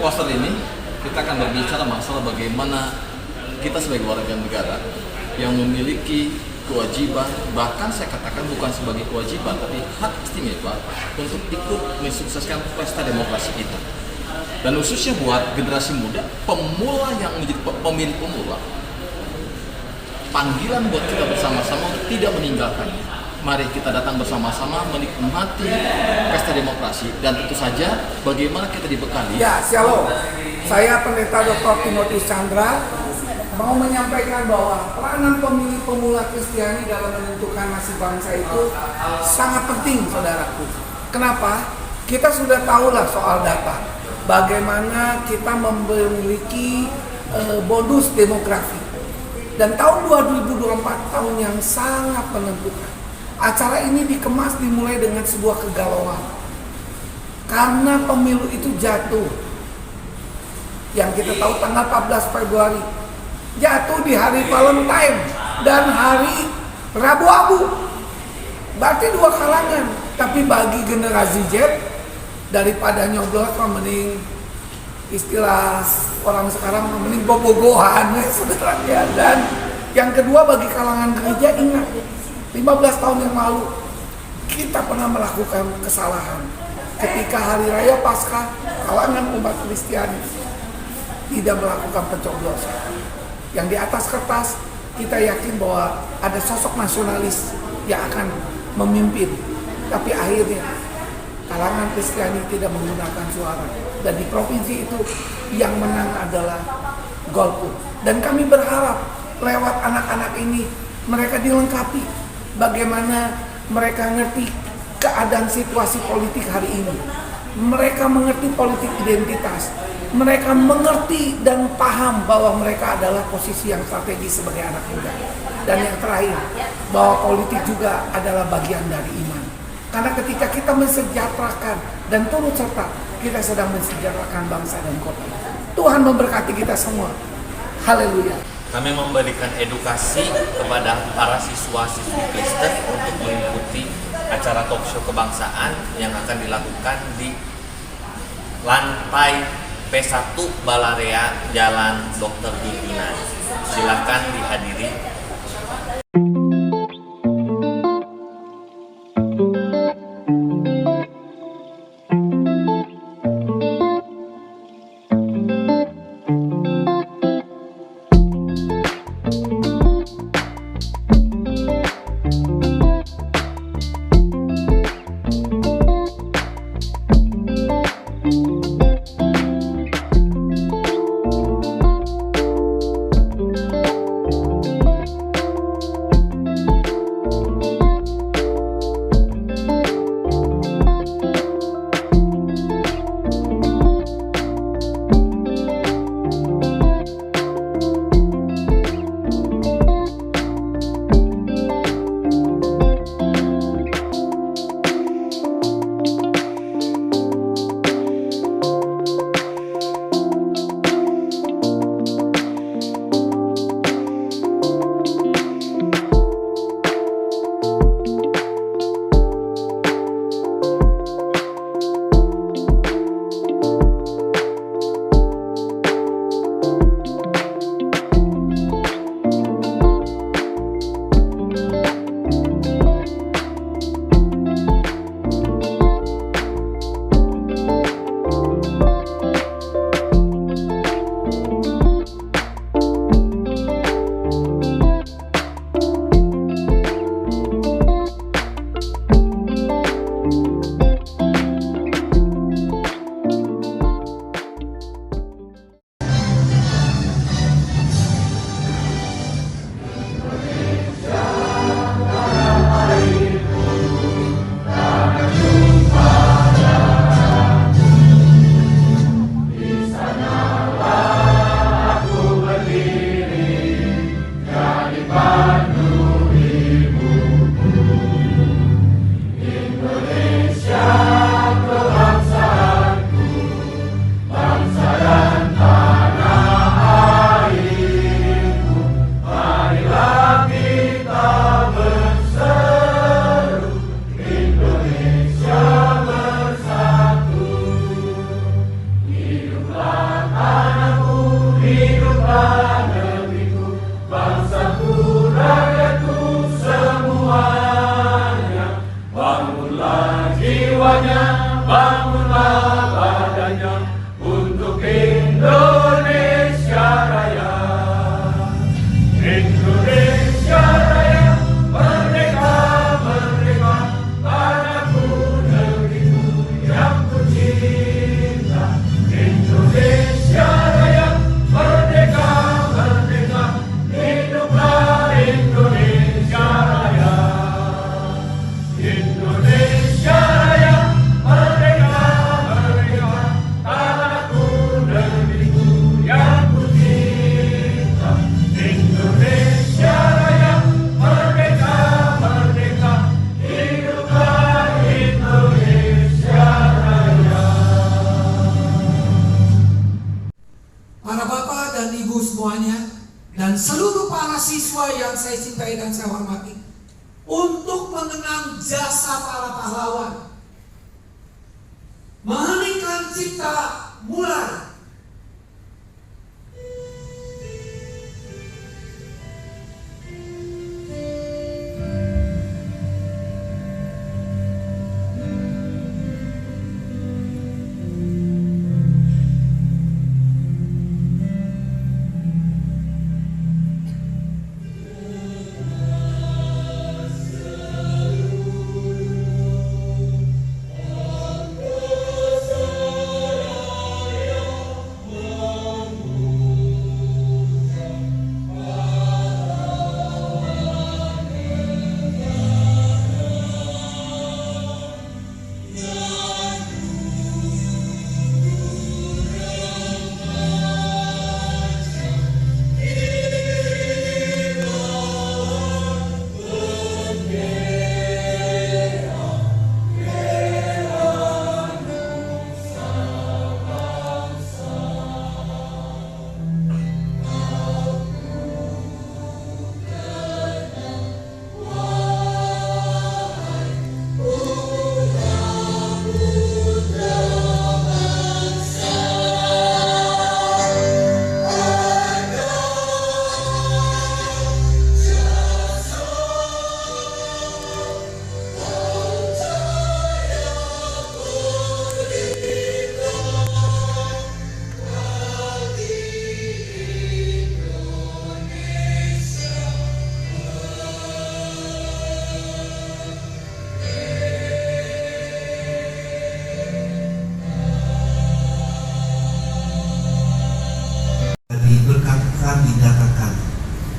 poster ini kita akan berbicara masalah bagaimana kita sebagai warga negara yang memiliki kewajiban, bahkan saya katakan bukan sebagai kewajiban, tapi hak istimewa untuk ikut mensukseskan pesta demokrasi kita. Dan khususnya buat generasi muda, pemula yang menjadi pemilih pemula, panggilan buat kita bersama-sama untuk tidak meninggalkannya. Mari kita datang bersama-sama menikmati pesta demokrasi dan tentu saja bagaimana kita dibekali. Ya, shalom. Saya Pendeta Dr. Timotius Chandra mau menyampaikan bahwa peranan pemilih pemula Kristiani dalam menentukan nasib bangsa itu sangat penting, saudaraku. Kenapa? Kita sudah tahulah soal data. Bagaimana kita memiliki bonus demografi. Dan tahun 2024 tahun yang sangat menentukan. Acara ini dikemas dimulai dengan sebuah kegalauan. Karena pemilu itu jatuh. Yang kita tahu tanggal 14 Februari. Jatuh di hari Valentine dan hari Rabu Abu. Berarti dua kalangan. Tapi bagi generasi Z, daripada nyoblos mending istilah orang sekarang mending bobogohan, saudara ya. Dan yang kedua bagi kalangan gereja, ingat 15 tahun yang lalu kita pernah melakukan kesalahan ketika hari raya Paskah kalangan umat Kristiani tidak melakukan pencoblosan. Yang di atas kertas kita yakin bahwa ada sosok nasionalis yang akan memimpin, tapi akhirnya kalangan Kristiani tidak menggunakan suara, dan di provinsi itu yang menang adalah golput. Dan kami berharap lewat anak-anak ini mereka dilengkapi bagaimana mereka ngerti keadaan situasi politik hari ini. Mereka mengerti politik identitas. Mereka mengerti dan paham bahwa mereka adalah posisi yang strategis sebagai anak muda. Dan yang terakhir, bahwa politik juga adalah bagian dari iman. Karena ketika kita mensejahterakan dan turut serta, kita sedang mensejahterakan bangsa dan kota. Tuhan memberkati kita semua. Haleluya. Kami memberikan edukasi kepada para siswa-siswi Kristen untuk mengikuti acara talkshow kebangsaan yang akan dilakukan di lantai P1 Balarea Jalan Dr. Pimpinan. Silakan dihadiri. untuk Indonesia Raya. Indonesia Raya, merdeka, merdeka, tanahku, negeriku yang kucinta. Indonesia Raya, merdeka, merdeka, hiduplah Indonesia Raya. Indonesia Raya, merdeka, merdeka, tanahku, negeriku yang kucinta. Indonesia Raya, merdeka, merdeka, hiduplah Indonesia Raya. Para bapak dan ibu semuanya, dan seluruh para siswa yang saya cintai dan saya hormati, untuk mengenang jasa para pahlawan, mengheningkan cipta mulai. Berkat Tuhan dinyatakan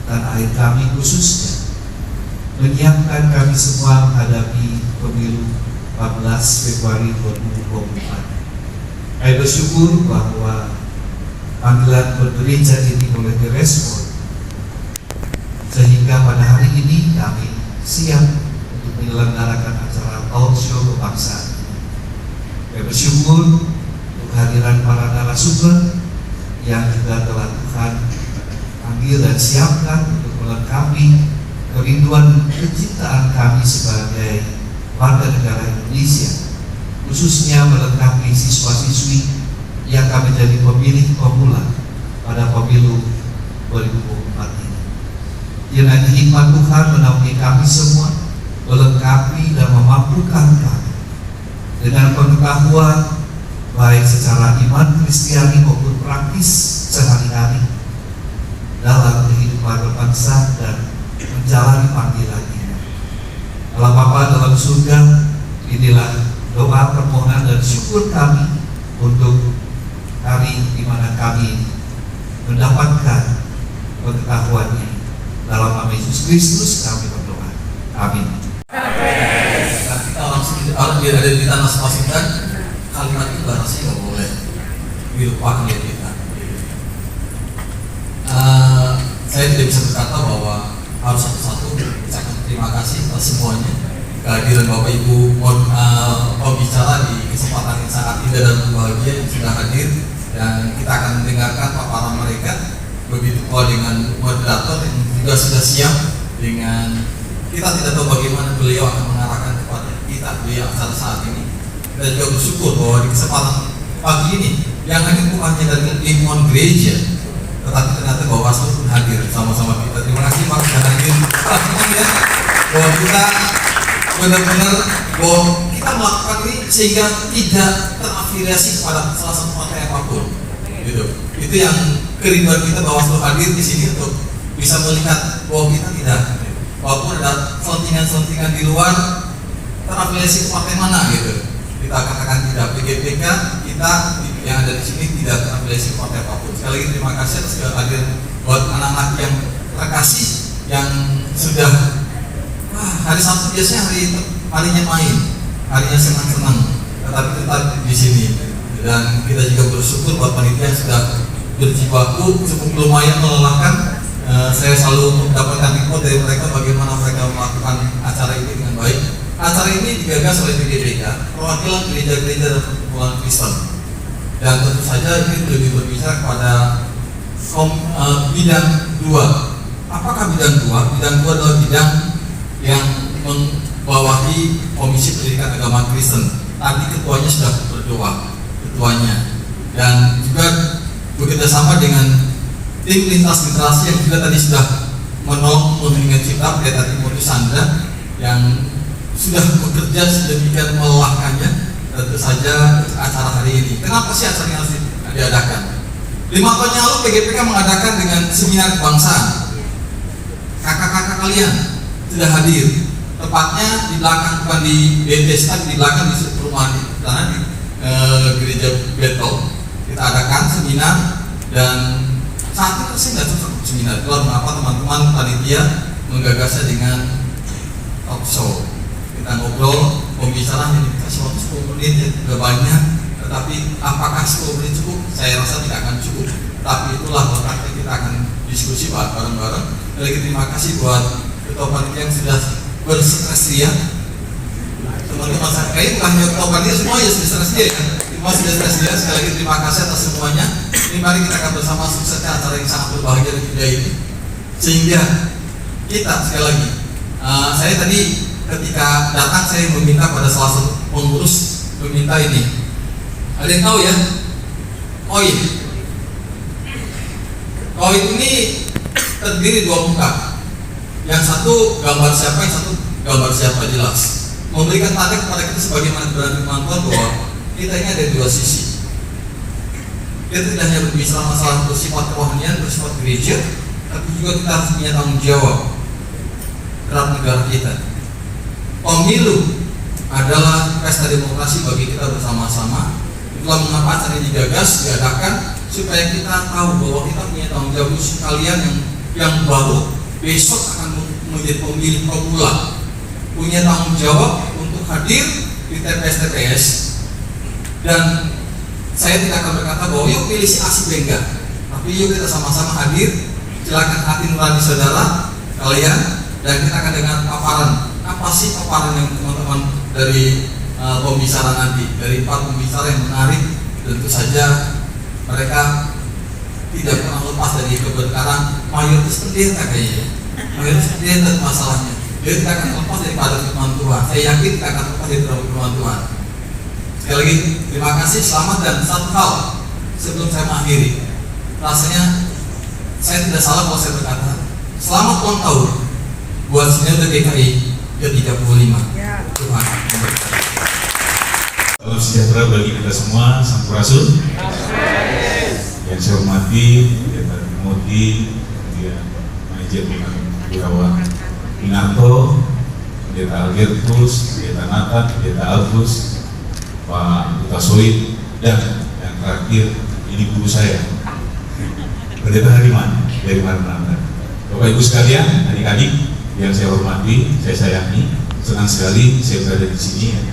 dan air kami khususnya menyiapkan kami semua menghadapi pemilu 14 Februari 2024. Kami bersyukur bahwa panggilan bergereja ini boleh direspon sehingga pada hari ini kami siap untuk menyelenggarakan acara talk show kebangsaan. Kami bersyukur untuk kehadiran para narasumber yang juga telah Tuhan panggil dan siapkan untuk melengkapi kerinduan kecintaan kami sebagai warga negara Indonesia, khususnya melengkapi siswa-siswi yang kami jadi pemilih pemula pada pemilu 2024 ini. Kiranya hikmat Tuhan menaungi kami semua, melengkapi dan memampukan kami dengan pengetahuan baik secara iman Kristiani maupun praktis sehari-hari dalam kehidupan berbangsa dan menjalani panggilan ini. Allah Bapa dalam surga, inilah doa, permohonan dan syukur kami untuk hari di mana kami mendapatkan pengetahuan ini. Dalam nama Yesus Kristus kami berdoa. Amin. Nah, kita orang yang ada di tanah Washington, kalimat itu rasanya nggak boleh dilupakan ya kita. Saya tidak bisa berkata bahwa harus satu-satu ucapkan terima kasih atas semuanya kehadiran Bapak Ibu pembicara di kesempatan yang sangat indah dan bahagia yang sudah hadir, dan kita akan mendengarkan paparan mereka, begitu pula dengan moderator yang juga sudah siap dengan kita tidak tahu bagaimana beliau akan mengarahkan kepada kita di acara saat ini. Dan juga bersyukur bahwa di kesempatan pagi ini yang hadir bukan hanya dari lingkungan gereja, tetapi ternyata Bawaslu pun hadir sama-sama kita. Terima kasih Pak sudah hadir. Ya, bahwa kita benar-benar bahwa kita melakukan ini sehingga tidak terafiliasi kepada salah satu partai apapun. Itu yang kerinduan kita Bawaslu hadir di sini untuk bisa melihat bahwa kita tidak, walaupun ada selentingan-selentingan di luar terafiliasi ke partai mana gitu, kita katakan tidak. PGPK kita yang ada di sini tidak terafiliasi ke partai apapun. Sekali lagi terima kasih atas kehadiran buat anak-anak yang terkasih yang sudah hari Sabtu biasanya harinya main, harinya senang-senang, tetapi tetap di sini. Dan kita juga bersyukur buat panitia yang sudah berjibaku cukup lumayan melelahkan. Saya selalu mendapatkan info dari mereka bagaimana mereka melakukan acara ini dengan baik. Acara ini digagas oleh PGPK, perwakilan gereja-gereja dan perkumpulan Kristen. Dan tentu saja ini lebih berbicara kepada bidang 2. Apakah bidang 2? Bidang 2 adalah bidang yang membawahi Komisi Pendidikan Agama Kristen. Tadi ketuanya sudah berdoa, ketuanya, dan juga bekerja sama dengan tim lintas literasi yang juga tadi sudah menolong membimbing kita, Pendeta Timotius Chandra yang sudah bekerja sedemikian melelahkannya. Tentu saja acara hari ini. Kenapa sih acara ini harus diadakan? 5 tahun yang lalu PGPK mengadakan dengan seminar kebangsaan. Kakak-kakak kalian sudah hadir. Tepatnya di belakang, bukan di BTS, tapi di belakang di perumahan di sana di gereja Betel. Kita adakan seminar dan saat itu saya nggak cocok seminar. Itulah mengapa teman-teman panitia menggagasnya dengan talk show. Kita ngobrol, pembicaraan yang dikasih waktu 10 menit ya, sudah banyak. Tetapi apakah 10 menit cukup? Saya rasa tidak akan cukup. Tapi itulah letaknya kita akan diskusi bareng-bareng. Lagi terima kasih buat ketua panitia yang sudah bersedia. Teman-teman saya kayaknya bukan hanya ketua panitia, semua ya sudah sedia ya. Semua sudah sedia. Sekali lagi terima kasih atas semuanya. Ini mari kita akan bersama suksesnya acara yang sangat berbahagia dan indah ini. Sehingga kita sekali lagi, saya tadi ketika datang saya meminta pada salah satu pengurus meminta ini. Ada yang tahu ya? Koin. Koin ini terdiri 2 muka. Yang satu gambar siapa, yang satu gambar siapa jelas. Memberikan tanda kepada kita sebagaimana firman Tuhan bahwa kita ini ada 2 sisi. Kita tidak hanya berbicara masalah bersifat kerohanian, bersifat gereja, tapi juga kita harus punya tanggung jawab terhadap negara kita. Pemilu adalah pesta demokrasi bagi kita bersama-sama. Itulah mengapa acara ini digagas, diadakan supaya kita tahu bahwa kita punya tanggung jawab kalian yang baru besok akan menjadi pemilih pemula, punya tanggung jawab untuk hadir di TPS-TPS. Dan saya tidak akan berkata bahwa yuk pilih si A si B, enggak, tapi yuk kita sama-sama hadir. Silakan hati nurani saudara kalian, dan kita akan dengar paparan. Apa sih paparan yang teman-teman dari pembicara nanti, dari 4 pembicara yang menarik. Tentu saja mereka tidak pernah lepas dari keberkaran mayoritas pendeta kayaknya. Mayoritas pendeta masalahnya. Dia tidak akan lepas daripada firman Tuhan. Saya yakin tidak akan lepas dari firman Tuhan. Sekali lagi terima kasih, selamat. Dan satu hal sebelum saya mengakhiri, rasanya saya tidak salah kalau saya berkata selamat ulang tahun buat Sinode GKI ke-35. Tuhan memberkati. Salam sejahtera bagi kita semua, Sampurasun. Yang saya hormati Pendeta Timothy, kemudian Manajer Birawa Pinarto, Pendeta Albertus, Pendeta Nathan, Pendeta Alfus, Pak Duta Soid, dan yang terakhir ini guru saya, Pendeta Hariman dari Maranatha. Bapak Ibu sekalian, adik-adik yang saya hormati, saya sayangi, senang sekali saya berada di sini.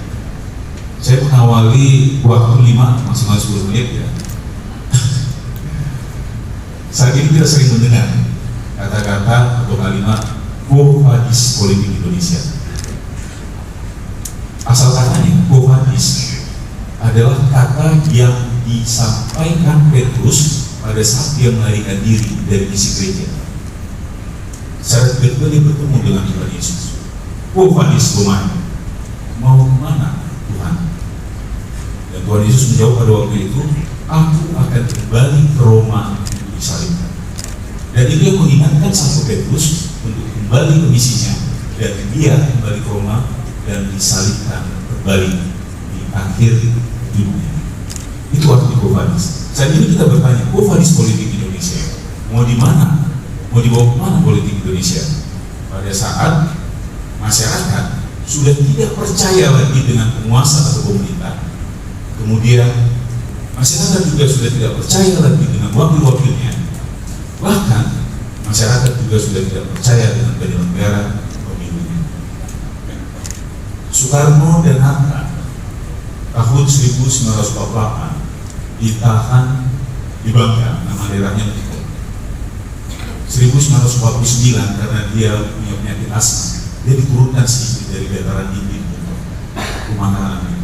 Saya mengawali waktu 5 maksimal 10 menit ya. Saat ini kita sering mendengar kata-kata atau kalimat quo vadis politik Indonesia. Asal katanya quo vadis adalah kata yang disampaikan Petrus pada saat dia melarikan diri dari misi gereja. Saat kedua dia bertemu dengan Tuhan Yesus. Quo vadis kemana? Mau kemana Tuhan? Dan Tuhan Yesus menjawab pada waktu itu, aku akan kembali ke Roma untuk disalibkan. Dan itu yang mengingatkan Santo Petrus untuk kembali ke misinya, dan dia kembali ke Roma dan disalibkan kembali di akhir dunia. Itu arti Qovadis. Saat ini kita bertanya, Qovadis politik Indonesia mau di mana? Mau dibawa kemana politik Indonesia? Pada saat masyarakat sudah tidak percaya lagi dengan penguasa atau pemerintah, kemudian masyarakat juga sudah tidak percaya lagi dengan wakil-wakilnya, bahkan masyarakat juga sudah tidak percaya dengan penyelenggara pemilunya. Soekarno dan Hatta tahun 1948 ditahan di Bangka, nama daerahnya Tiko. 1949 karena dia punya penyakit asma, dia diturunkan sedikit dari dataran tinggi untuk rumah tahanan.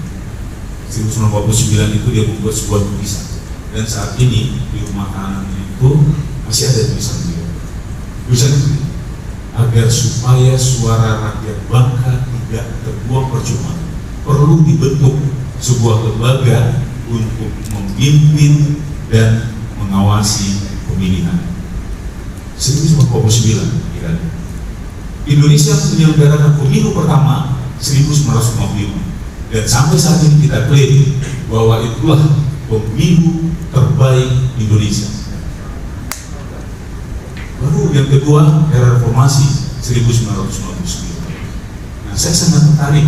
1949 itu dia membuat sebuah tulisan, dan saat ini di rumah tahanan itu masih ada tulisan beliau. Tulisan itu agar supaya suara rakyat Bangka tidak terbuang percuma, perlu dibentuk sebuah lembaga untuk memimpin dan mengawasi pemilihan. 1949 kira. Indonesia menyelenggarakan pemilu pertama 1955, dan sampai saat ini kita klaim bahwa itulah pemilu terbaik Indonesia. Baru yang kedua, era reformasi 1999. Nah, saya sangat tertarik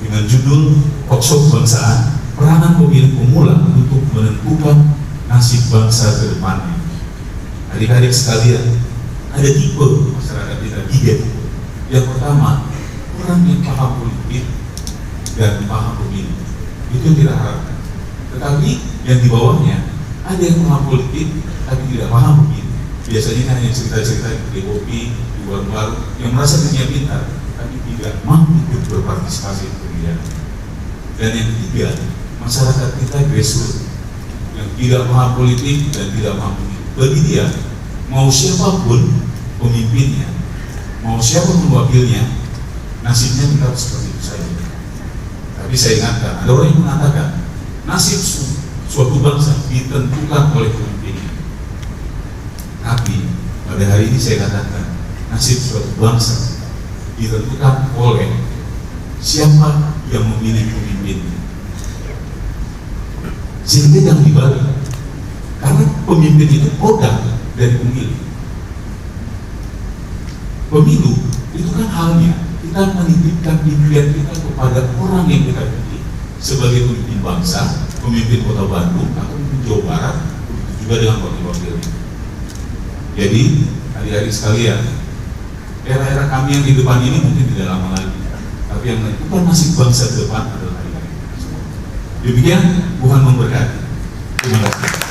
dengan judul Talkshow Kebangsaan, peranan pemilih pemula untuk menentukan nasib bangsa ke depannya. Adik-adik sekalian, ada tipe masyarakat kita, 3 tipe. Yang pertama, orang yang paham politik dan paham pemilu. Itu yang kita harapkan. Tetapi yang di bawahnya, ada yang paham politik tapi tidak paham pemilu. Biasanya hanya cerita-cerita di kopi, di warung-warung, yang merasa dirinya pintar tapi tidak mampu ikut berpartisipasi di pemilihan. Dan yang ketiga, masyarakat kita grassroots yang tidak paham politik dan tidak paham pemilu. Bagi dia, mau siapapun pemimpinnya, mau siapapun wakilnya, nasibnya tetap seperti itu saja. Tapi saya ingatkan, ada orang yang mengatakan nasib suatu bangsa ditentukan oleh pemimpinnya. Tapi pada hari ini saya katakan nasib suatu bangsa ditentukan oleh siapa yang memilih pemimpinnya. Sehingga jangan dibalik, karena pemimpin itu produk dari pemilih. Pemilu itu kan halnya kita menitipkan pilihan kita kepada orang yang kita pilih sebagai pemimpin bangsa, pemimpin Kota Bandung atau pemimpin Jawa Barat, begitu juga dengan wakil-wakilnya. Jadi adik-adik sekalian, era-era kami yang di depan ini mungkin tidak lama lagi, tapi yang menentukan nasib bangsa ke depan adalah adik-adik kita semua. Demikian, Tuhan memberkati. Terima kasih.